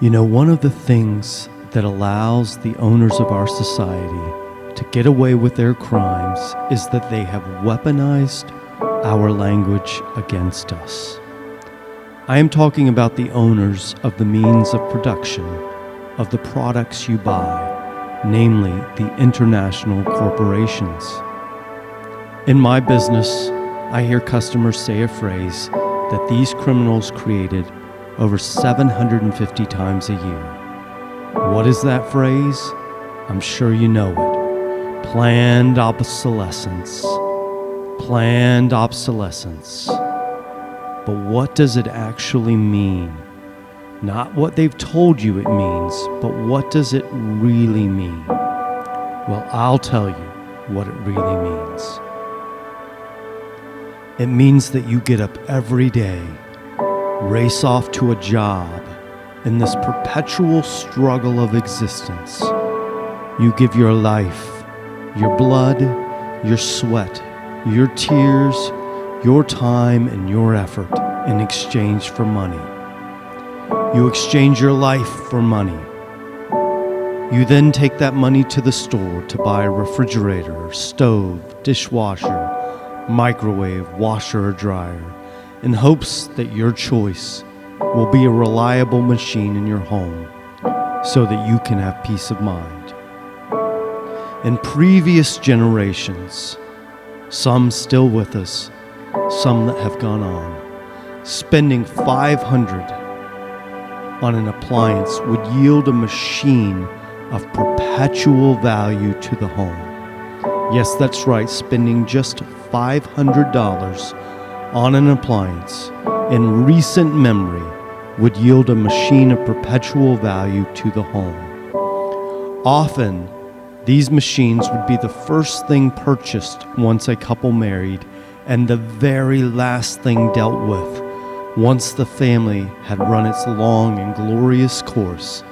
You know, one of the things that allows the owners of our society to get away with their crimes is that they have weaponized our language against us. I am talking about the owners of the means of production of the products you buy, namely the international corporations. In my business, I hear customers say a phrase that these criminals created over 750 times a year. What is that phrase? I'm sure you know it. Planned obsolescence. Planned obsolescence. But what does it actually mean? Not what they've told you it means, but what does it really mean? Well, I'll tell you what it really means. It means that you get up every day, race off to a job in this perpetual struggle of existence. You give your life, your blood, your sweat, your tears, your time, and your effort in exchange for money. You exchange your life for money. You then take that money to the store to buy a refrigerator, stove, dishwasher, microwave, washer, or dryer, in hopes that your choice will be a reliable machine in your home so that you can have peace of mind. In previous generations, some still with us, some that have gone on, spending $500 on an appliance would yield a machine of perpetual value to the home. Yes, that's right, spending just $500 on an appliance in recent memory would yield a machine of perpetual value to the home. Often, these machines would be the first thing purchased once a couple married and the very last thing dealt with once the family had run its long and glorious course,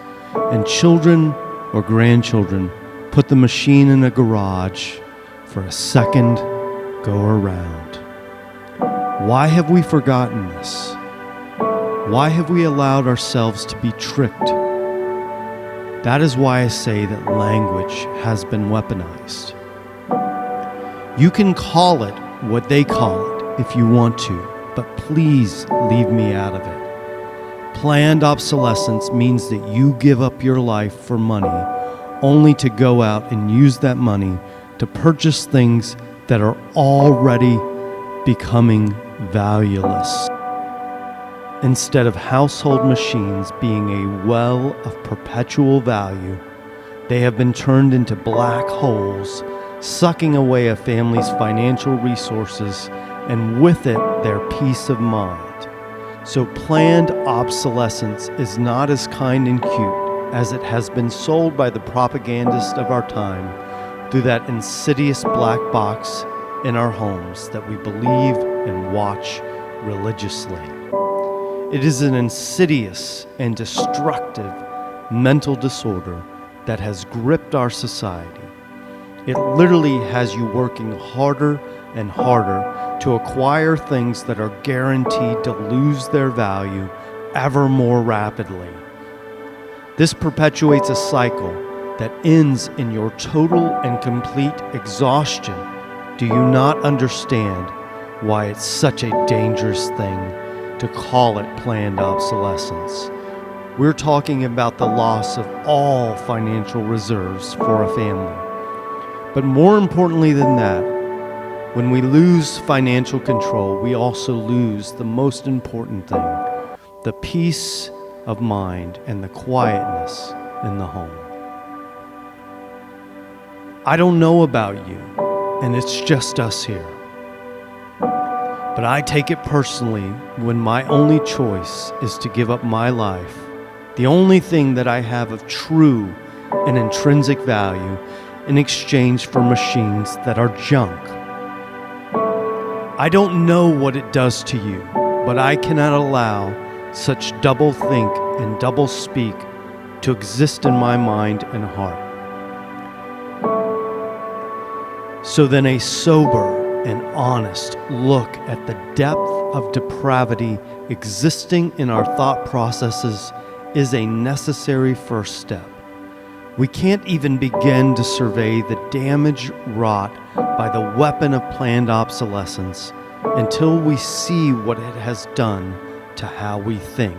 and children or grandchildren put the machine in a garage for a second go around. Why have we forgotten this? Why have we allowed ourselves to be tricked? That is why I say that language has been weaponized. You can call it what they call it if you want to, but please leave me out of it. Planned obsolescence means that you give up your life for money only to go out and use that money to purchase things that are already becoming valueless. Instead of household machines being a well of perpetual value, they have been turned into black holes, sucking away a family's financial resources and with it their peace of mind. So planned obsolescence is not as kind and cute as it has been sold by the propagandists of our time through that insidious black box in our homes that we believe and watch religiously. It is an insidious and destructive mental disorder that has gripped our society. It literally has you working harder and harder to acquire things that are guaranteed to lose their value ever more rapidly. This perpetuates a cycle that ends in your total and complete exhaustion. Do you not understand why it's such a dangerous thing to call it planned obsolescence? We're talking about the loss of all financial reserves for a family. But more importantly than that, when we lose financial control, we also lose the most important thing, the peace of mind and the quietness in the home. I don't know about you, and it's just us here. But I take it personally when my only choice is to give up my life, the only thing that I have of true and intrinsic value, in exchange for machines that are junk. I don't know what it does to you, but I cannot allow such double think and double speak to exist in my mind and heart. So then a sober and honest look at the depth of depravity existing in our thought processes is a necessary first step. We can't even begin to survey the damage wrought by the weapon of planned obsolescence until we see what it has done to how we think.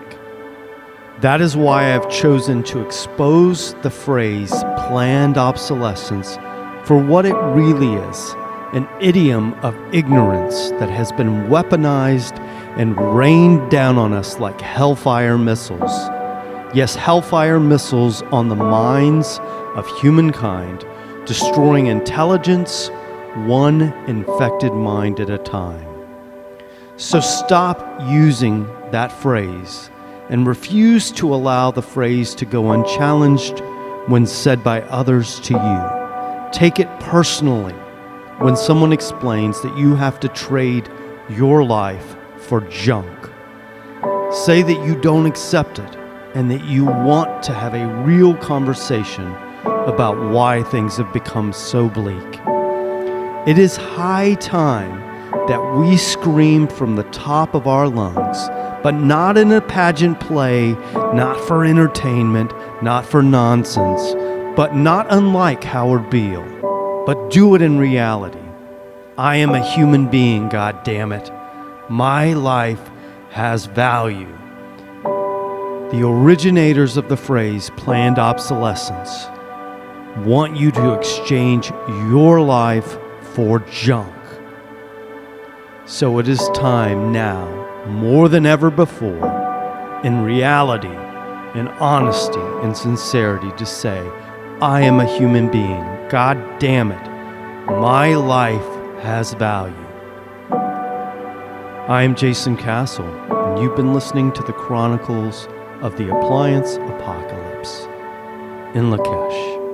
That is why I have chosen to expose the phrase planned obsolescence for what it really is, an idiom of ignorance that has been weaponized and rained down on us like hellfire missiles. Yes, hellfire missiles on the minds of humankind, destroying intelligence one infected mind at a time. So stop using that phrase and refuse to allow the phrase to go unchallenged when said by others to you. Take it personally when someone explains that you have to trade your life for junk. Say that you don't accept it and that you want to have a real conversation about why things have become so bleak. It is high time that we scream from the top of our lungs, but not in a pageant play, not for entertainment, not for nonsense, but not unlike Howard Beale, but do it in reality. I am a human being, God damn it. My life has value. The originators of the phrase planned obsolescence want you to exchange your life for junk. So it is time now, more than ever before, in reality, in honesty and sincerity, to say, I am a human being. God damn it. My life has value. I am Jason Castle, and you've been listening to the Chronicles of the Appliance Apocalypse in Lakesh.